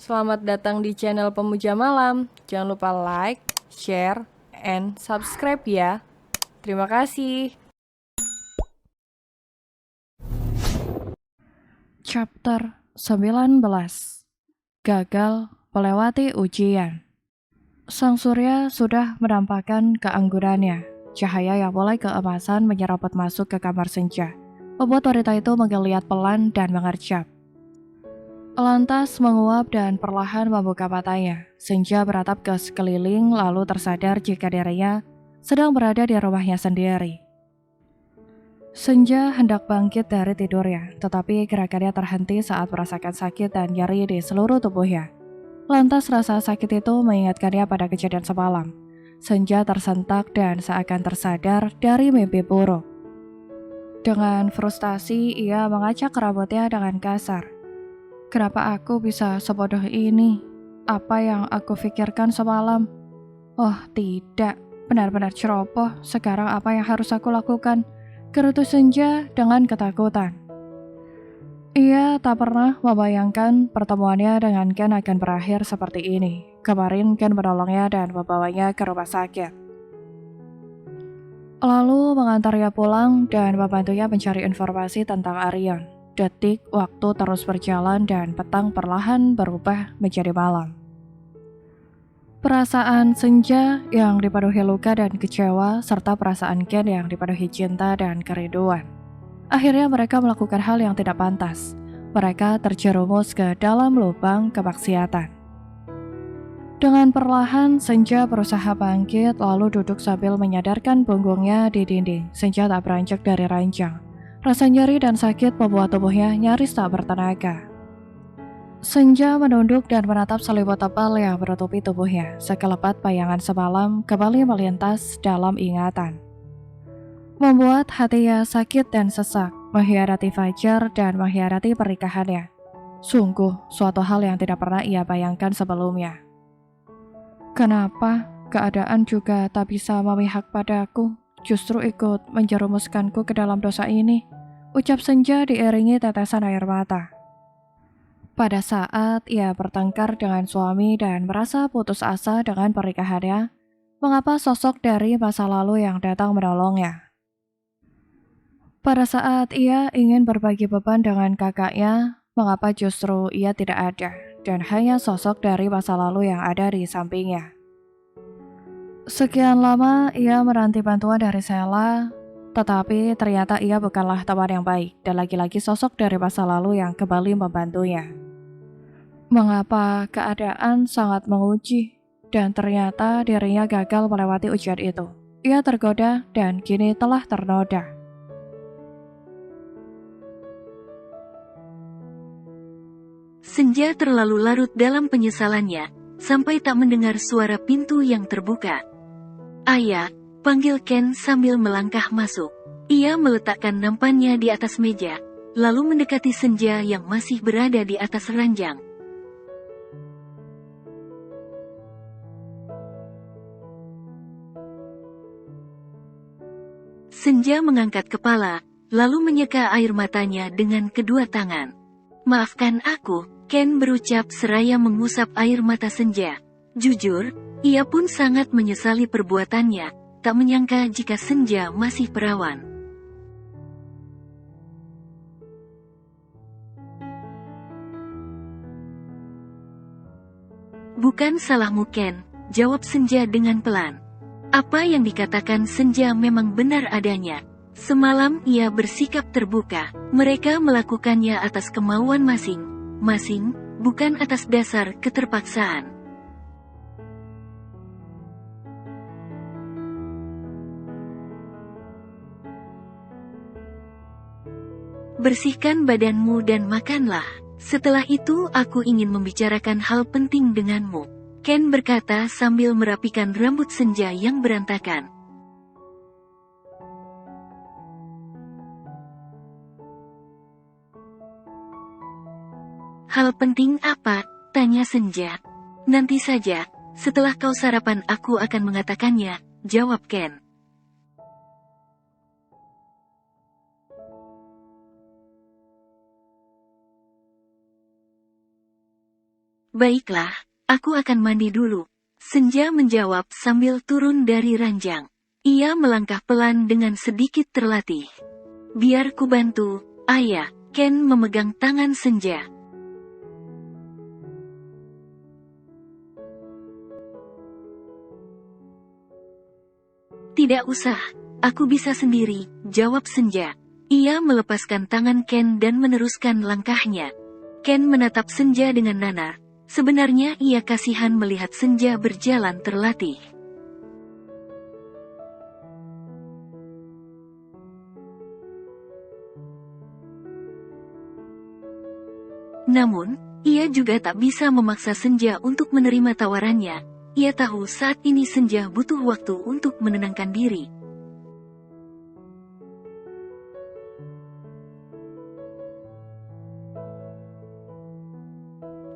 Selamat datang di channel Pemuja Malam. Jangan lupa like, share, and subscribe ya. Terima kasih. Chapter 19. Gagal melewati ujian. Sang surya sudah menampakkan keanggurannya. Cahaya yang mulai keemasan menyerobot masuk ke kamar Senja, membuat wanita itu menggeliat pelan dan mengerjap. Lantas menguap dan perlahan membuka matanya. Senja beratap ke sekeliling lalu tersadar jika dirinya sedang berada di rumahnya sendiri. Senja hendak bangkit dari tidurnya, tetapi gerakannya terhenti saat merasakan sakit dan nyeri di seluruh tubuhnya. Lantas rasa sakit itu mengingatkannya pada kejadian semalam. Senja tersentak dan seakan tersadar dari mimpi buruk. Dengan frustasi, ia mengacak rambutnya dengan kasar. Kenapa aku bisa sebodoh ini? Apa yang aku pikirkan semalam? Oh tidak, benar-benar ceroboh. Sekarang apa yang harus aku lakukan? Gerutu Senja dengan ketakutan. Ia tak pernah membayangkan pertemuannya dengan Ken akan berakhir seperti ini. Kemarin Ken menolongnya dan membawanya ke rumah sakit, lalu mengantarnya pulang dan membantunya mencari informasi tentang Arion. Detik, waktu terus berjalan dan petang perlahan berubah menjadi malam. Perasaan Senja yang dipenuhi luka dan kecewa, serta perasaan Ken yang dipenuhi cinta dan kerinduan. Akhirnya mereka melakukan hal yang tidak pantas. Mereka terjerumus ke dalam lubang kemaksiatan. Dengan perlahan, Senja berusaha bangkit lalu duduk sambil menyadarkan punggungnya di dinding. Senja tak beranjak dari ranjang. Rasa nyeri dan sakit membuat tubuhnya nyaris tak bertenaga. Senja menunduk dan menatap selimut tebal yang menutupi tubuhnya. Sekelebat bayangan semalam kembali melintas dalam ingatan, membuat hatinya sakit dan sesak, mengkhianati Fajar dan mengkhianati pernikahannya. Sungguh suatu hal yang tidak pernah ia bayangkan sebelumnya. Kenapa keadaan juga tak bisa memihak padaku, justru ikut menjerumuskanku ke dalam dosa ini? Ucap Senja diiringi tetesan air mata. Pada saat ia bertengkar dengan suami dan merasa putus asa dengan pernikahannya, mengapa sosok dari masa lalu yang datang menolongnya? Pada saat ia ingin berbagi beban dengan kakaknya, mengapa justru ia tidak ada dan hanya sosok dari masa lalu yang ada di sampingnya? Sekian lama ia menanti bantuan dari Sela, tetapi ternyata ia bukanlah teman yang baik dan lagi-lagi sosok dari masa lalu yang kembali membantunya. Mengapa keadaan sangat menguji dan ternyata dirinya gagal melewati ujian itu? Ia tergoda dan kini telah ternoda. Senja terlalu larut dalam penyesalannya, sampai tak mendengar suara pintu yang terbuka. Ayah, panggil Ken sambil melangkah masuk. Ia meletakkan nampannya di atas meja, lalu mendekati Senja yang masih berada di atas ranjang. Senja mengangkat kepala, lalu menyeka air matanya dengan kedua tangan. Maafkan aku, Ken berucap seraya mengusap air mata Senja. Jujur, ia pun sangat menyesali perbuatannya, tak menyangka jika Senja masih perawan. Bukan salahmu Ken, jawab Senja dengan pelan. Apa yang dikatakan Senja memang benar adanya. Semalam ia bersikap terbuka, mereka melakukannya atas kemauan masing-masing, bukan atas dasar keterpaksaan. Bersihkan badanmu dan makanlah. Setelah itu aku ingin membicarakan hal penting denganmu, Ken berkata sambil merapikan rambut Senja yang berantakan. Hal penting apa? Tanya Senja. Nanti saja, setelah kau sarapan aku akan mengatakannya, jawab Ken. Baiklah, aku akan mandi dulu. Senja menjawab sambil turun dari ranjang. Ia melangkah pelan dengan sedikit terlatih. Biar ku bantu, ayah. Ken memegang tangan Senja. Tidak usah, aku bisa sendiri, jawab Senja. Ia melepaskan tangan Ken dan meneruskan langkahnya. Ken menatap Senja dengan nanar. Sebenarnya ia kasihan melihat Senja berjalan terlatih. Namun, ia juga tak bisa memaksa Senja untuk menerima tawarannya. Ia tahu saat ini Senja butuh waktu untuk menenangkan diri.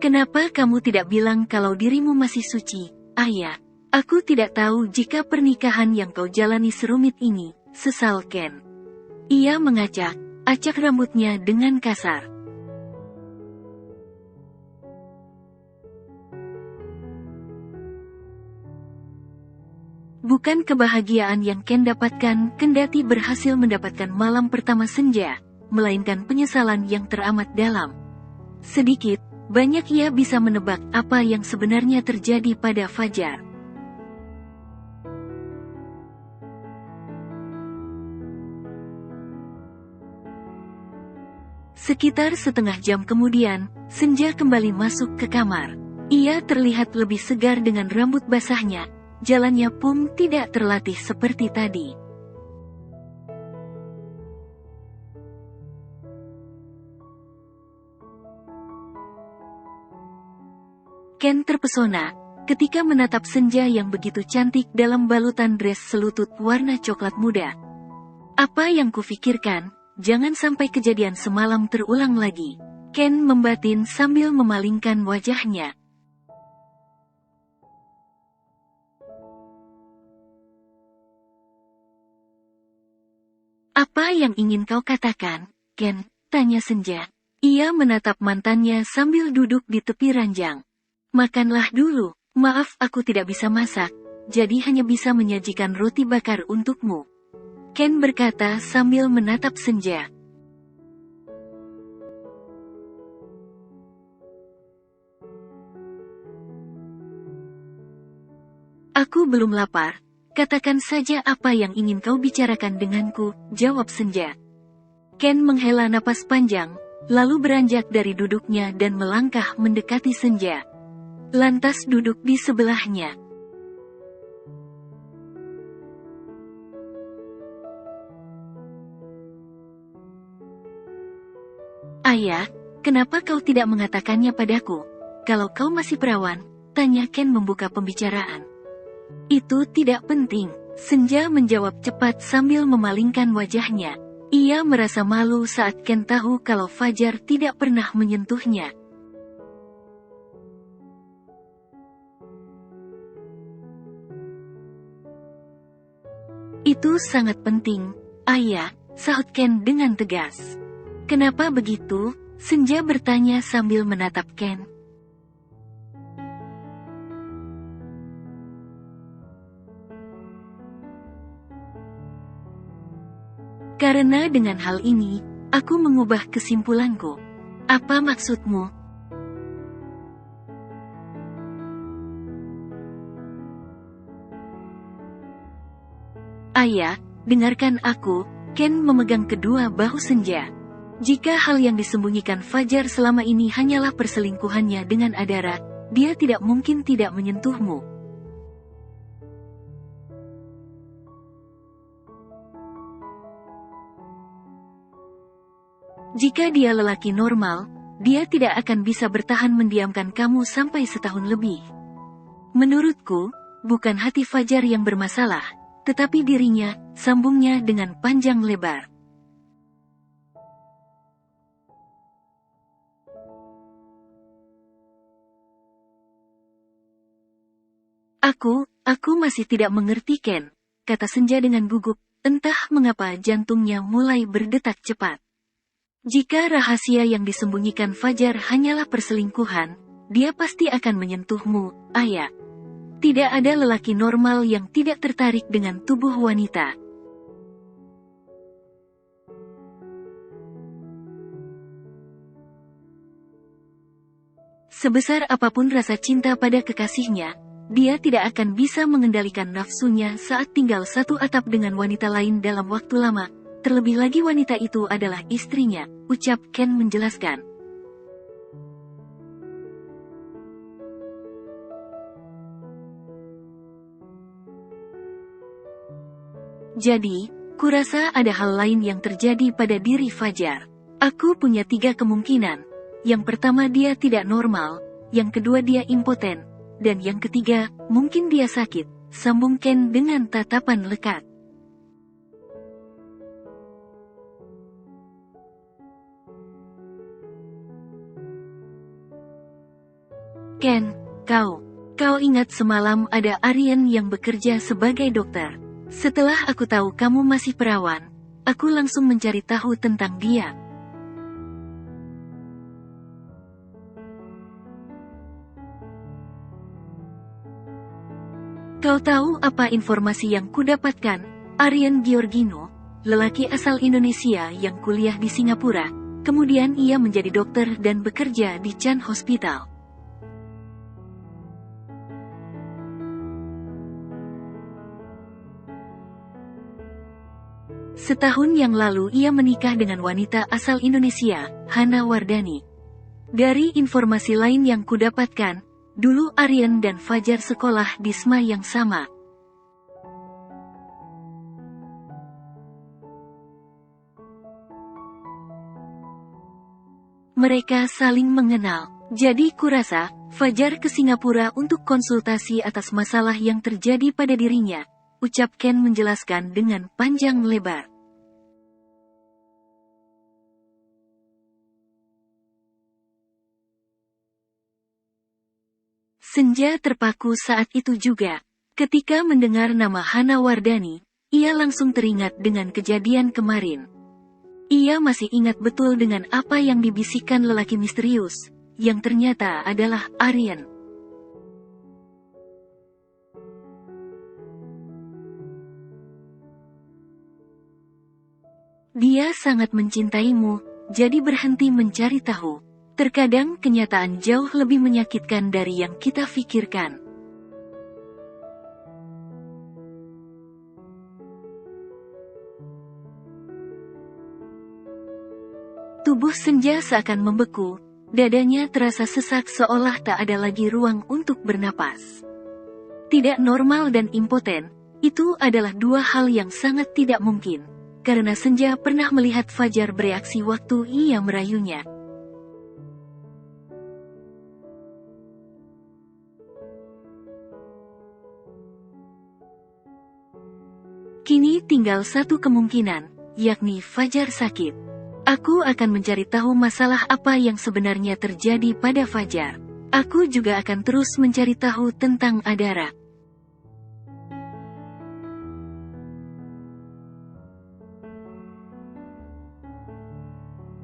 Kenapa kamu tidak bilang kalau dirimu masih suci, ayah? Aku tidak tahu jika pernikahan yang kau jalani serumit ini, sesal Ken. Ia acak rambutnya dengan kasar. Bukan kebahagiaan yang Ken dapatkan kendati berhasil mendapatkan malam pertama Senja, melainkan penyesalan yang teramat dalam. Sedikit, banyak ia bisa menebak apa yang sebenarnya terjadi pada Fajar. Sekitar setengah jam kemudian, Senja kembali masuk ke kamar. Ia terlihat lebih segar dengan rambut basahnya. Jalannya pun tidak terlatih seperti tadi. Ken terpesona ketika menatap Senja yang begitu cantik dalam balutan dress selutut warna coklat muda. Apa yang kufikirkan, jangan sampai kejadian semalam terulang lagi. Ken membatin sambil memalingkan wajahnya. Apa yang ingin kau katakan, Ken? Tanya Senja. Ia menatap mantannya sambil duduk di tepi ranjang. Makanlah dulu. Maaf aku tidak bisa masak, jadi hanya bisa menyajikan roti bakar untukmu. Ken berkata sambil menatap Senja. Aku belum lapar. Katakan saja apa yang ingin kau bicarakan denganku, jawab Senja. Ken menghela napas panjang, lalu beranjak dari duduknya dan melangkah mendekati Senja. Lantas duduk di sebelahnya. Ayah, kenapa kau tidak mengatakannya padaku? Kalau kau masih perawan, tanya Ken membuka pembicaraan. Itu tidak penting, Senja menjawab cepat sambil memalingkan wajahnya. Ia merasa malu saat Ken tahu kalau Fajar tidak pernah menyentuhnya. Itu sangat penting, ayah, sahut Ken dengan tegas. Kenapa begitu? Senja bertanya sambil menatap Ken. Karena dengan hal ini, aku mengubah kesimpulanku. Apa maksudmu? Ayah, dengarkan aku. Ken memegang kedua bahu Senja. Jika hal yang disembunyikan Fajar selama ini hanyalah perselingkuhannya dengan Adara, dia tidak mungkin tidak menyentuhmu. Jika dia lelaki normal, dia tidak akan bisa bertahan mendiamkan kamu sampai setahun lebih. Menurutku, bukan hati Fajar yang bermasalah, tetapi dirinya, sambungnya dengan panjang lebar. Aku masih tidak mengerti Ken, kata Senja dengan gugup, entah mengapa jantungnya mulai berdetak cepat. Jika rahasia yang disembunyikan Fajar hanyalah perselingkuhan, dia pasti akan menyentuhmu, Ayah. Tidak ada lelaki normal yang tidak tertarik dengan tubuh wanita. Sebesar apapun rasa cinta pada kekasihnya, dia tidak akan bisa mengendalikan nafsunya saat tinggal satu atap dengan wanita lain dalam waktu lama, terlebih lagi wanita itu adalah istrinya, ucap Ken menjelaskan. Jadi, kurasa ada hal lain yang terjadi pada diri Fajar. Aku punya 3 kemungkinan. Yang pertama dia tidak normal, yang kedua dia impoten, dan yang ketiga, mungkin dia sakit, sambung Ken dengan tatapan lekat. Ken, kau ingat semalam ada Aryan yang bekerja sebagai dokter. Setelah aku tahu kamu masih perawan, aku langsung mencari tahu tentang dia. Kau tahu apa informasi yang kudapatkan? Aryan Georgino, lelaki asal Indonesia yang kuliah di Singapura, kemudian ia menjadi dokter dan bekerja di Chan Hospital. Setahun yang lalu ia menikah dengan wanita asal Indonesia, Hana Wardani. Dari informasi lain yang kudapatkan, dulu Aryan dan Fajar sekolah di SMA yang sama. Mereka saling mengenal. Jadi kurasa, Fajar ke Singapura untuk konsultasi atas masalah yang terjadi pada dirinya, ucap Ken menjelaskan dengan panjang lebar. Senja terpaku saat itu juga. Ketika mendengar nama Hana Wardani, ia langsung teringat dengan kejadian kemarin. Ia masih ingat betul dengan apa yang dibisikkan lelaki misterius, yang ternyata adalah Aryan. Dia sangat mencintaimu, jadi berhenti mencari tahu. Terkadang kenyataan jauh lebih menyakitkan dari yang kita pikirkan. Tubuh Senja seakan membeku, dadanya terasa sesak seolah tak ada lagi ruang untuk bernapas. Tidak normal dan impoten, itu adalah 2 hal yang sangat tidak mungkin, karena Senja pernah melihat Fajar bereaksi waktu ia merayunya. Kini tinggal satu kemungkinan, yakni Fajar sakit. Aku akan mencari tahu masalah apa yang sebenarnya terjadi pada Fajar. Aku juga akan terus mencari tahu tentang Adara.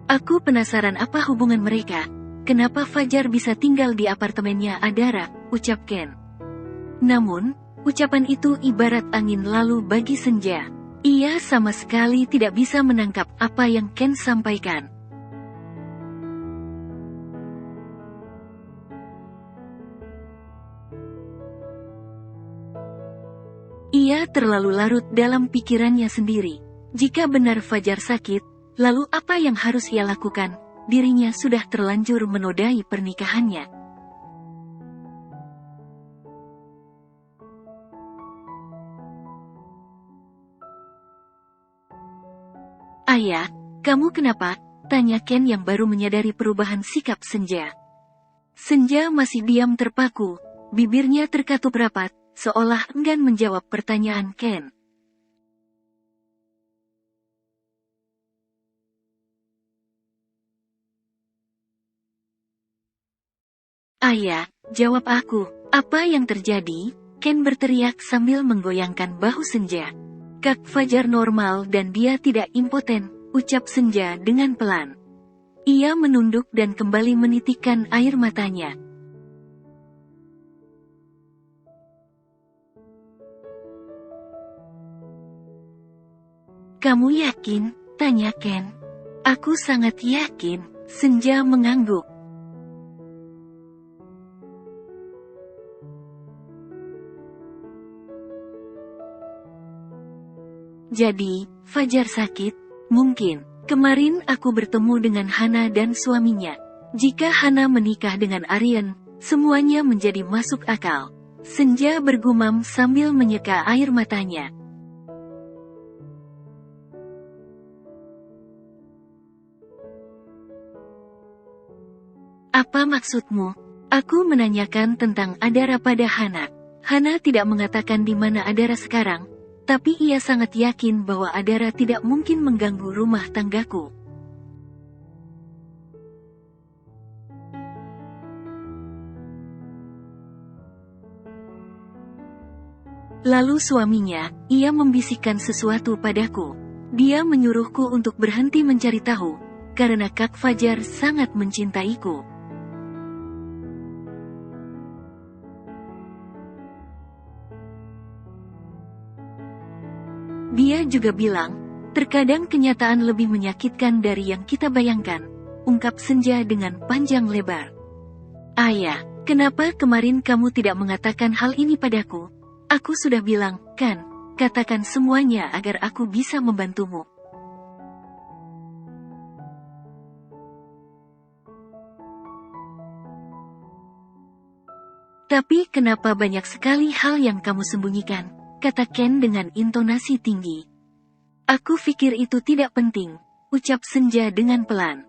Aku penasaran apa hubungan mereka. Kenapa Fajar bisa tinggal di apartemennya Adara, ucap Ken. Namun, ucapan itu ibarat angin lalu bagi Senja. Ia sama sekali tidak bisa menangkap apa yang Ken sampaikan. Ia terlalu larut dalam pikirannya sendiri. Jika benar Fajar sakit, lalu apa yang harus ia lakukan? Dirinya sudah terlanjur menodai pernikahannya. Ayah, kamu kenapa? Tanya Ken yang baru menyadari perubahan sikap Senja. Senja masih diam terpaku, bibirnya terkatup rapat, seolah enggan menjawab pertanyaan Ken. Ayah, jawab aku, apa yang terjadi? Ken berteriak sambil menggoyangkan bahu Senja. Kak Fajar normal dan dia tidak impoten, ucap Senja dengan pelan. Ia menunduk dan kembali menitikkan air matanya. Kamu yakin? Tanya Ken. Aku sangat yakin, Senja mengangguk. Jadi, Fajar sakit? Mungkin. Kemarin aku bertemu dengan Hana dan suaminya. Jika Hana menikah dengan Aryan, semuanya menjadi masuk akal. Senja bergumam sambil menyeka air matanya. Apa maksudmu? Aku menanyakan tentang Adara pada Hana. Hana tidak mengatakan di mana Adara sekarang, tapi ia sangat yakin bahwa Adara tidak mungkin mengganggu rumah tanggaku. Lalu suaminya, ia membisikkan sesuatu padaku. Dia menyuruhku untuk berhenti mencari tahu, karena Kak Fajar sangat mencintaiku. Dia juga bilang, terkadang kenyataan lebih menyakitkan dari yang kita bayangkan, ungkap Senja dengan panjang lebar. Ayah, kenapa kemarin kamu tidak mengatakan hal ini padaku? Aku sudah bilang, kan, katakan semuanya agar aku bisa membantumu. Tapi kenapa banyak sekali hal yang kamu sembunyikan? Kata Ken dengan intonasi tinggi. Aku pikir itu tidak penting, ucap Senja dengan pelan.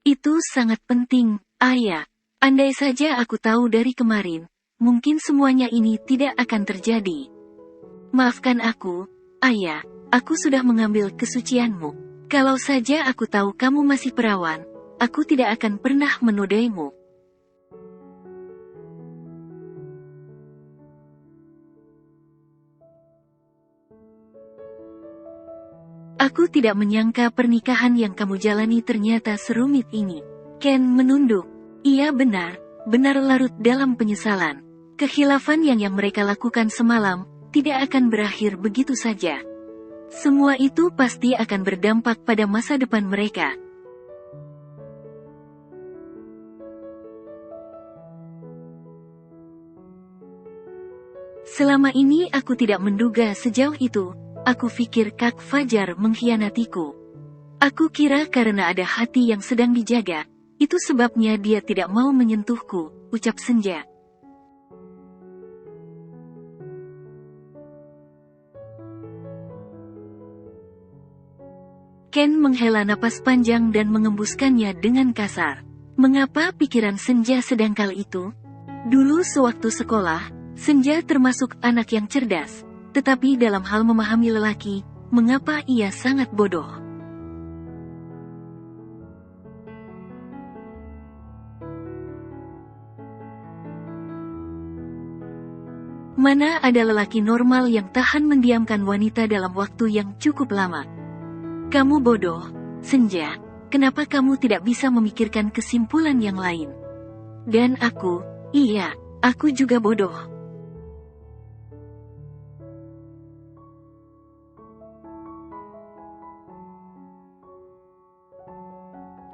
Itu sangat penting, Ayah. Andai saja aku tahu dari kemarin, mungkin semuanya ini tidak akan terjadi. Maafkan aku, Ayah, aku sudah mengambil kesucianmu. Kalau saja aku tahu kamu masih perawan, aku tidak akan pernah menodaimu. Aku tidak menyangka pernikahan yang kamu jalani ternyata serumit ini. Ken menunduk. Iya benar, benar larut dalam penyesalan. Kekhilafan yang mereka lakukan semalam, tidak akan berakhir begitu saja. Semua itu pasti akan berdampak pada masa depan mereka. Selama ini aku tidak menduga sejauh itu. Aku pikir Kak Fajar mengkhianatiku. Aku kira karena ada hati yang sedang dijaga, itu sebabnya dia tidak mau menyentuhku, ucap Senja. Ken menghela napas panjang dan mengembuskannya dengan kasar. Mengapa pikiran Senja sedangkal itu? Dulu sewaktu sekolah, Senja termasuk anak yang cerdas. Tetapi dalam hal memahami lelaki, mengapa ia sangat bodoh? Mana ada lelaki normal yang tahan mendiamkan wanita dalam waktu yang cukup lama? Kamu bodoh, Senja. Kenapa kamu tidak bisa memikirkan kesimpulan yang lain? Dan aku, iya, aku juga bodoh.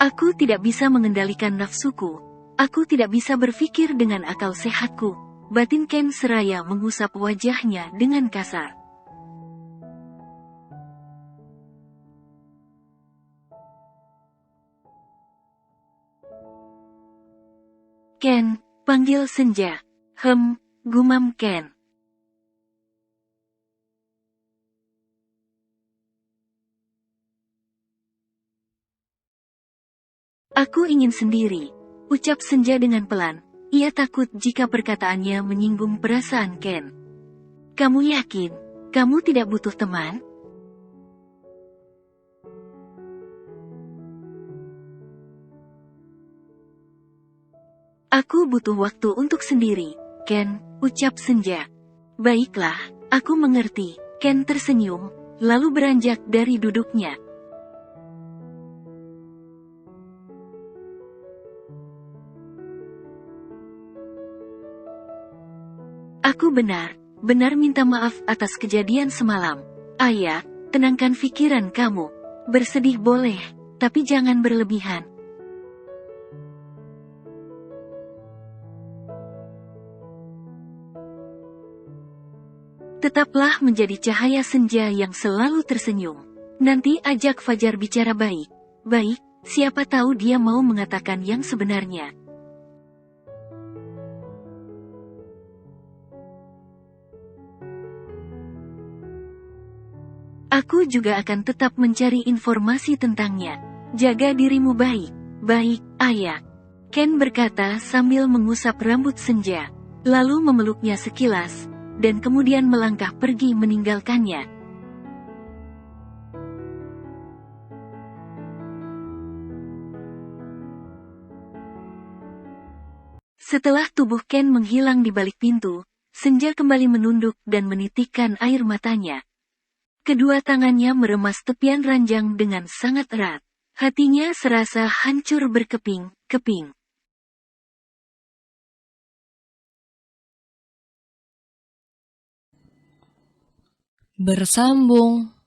Aku tidak bisa mengendalikan nafsuku. Aku tidak bisa berpikir dengan akal sehatku. Batin Ken seraya mengusap wajahnya dengan kasar. Ken, panggil Senja. Gumam Ken. Aku ingin sendiri, ucap Senja dengan pelan. Ia takut jika perkataannya menyinggung perasaan Ken. Kamu yakin, kamu tidak butuh teman? Aku butuh waktu untuk sendiri, Ken, ucap Senja. Baiklah, aku mengerti. Ken tersenyum, lalu beranjak dari duduknya. Aku benar minta maaf atas kejadian semalam. Ayah, tenangkan pikiran kamu. Bersedih boleh, tapi jangan berlebihan. Tetaplah menjadi cahaya senja yang selalu tersenyum. Nanti ajak Fajar bicara baik-baik, siapa tahu dia mau mengatakan yang sebenarnya. Aku juga akan tetap mencari informasi tentangnya. Jaga dirimu baik-baik, ayah. Ken berkata sambil mengusap rambut senja, lalu memeluknya sekilas, dan kemudian melangkah pergi meninggalkannya. Setelah tubuh Ken menghilang di balik pintu, Senja kembali menunduk dan menitikkan air matanya. Kedua tangannya meremas tepian ranjang dengan sangat erat. Hatinya serasa hancur berkeping-keping. Bersambung.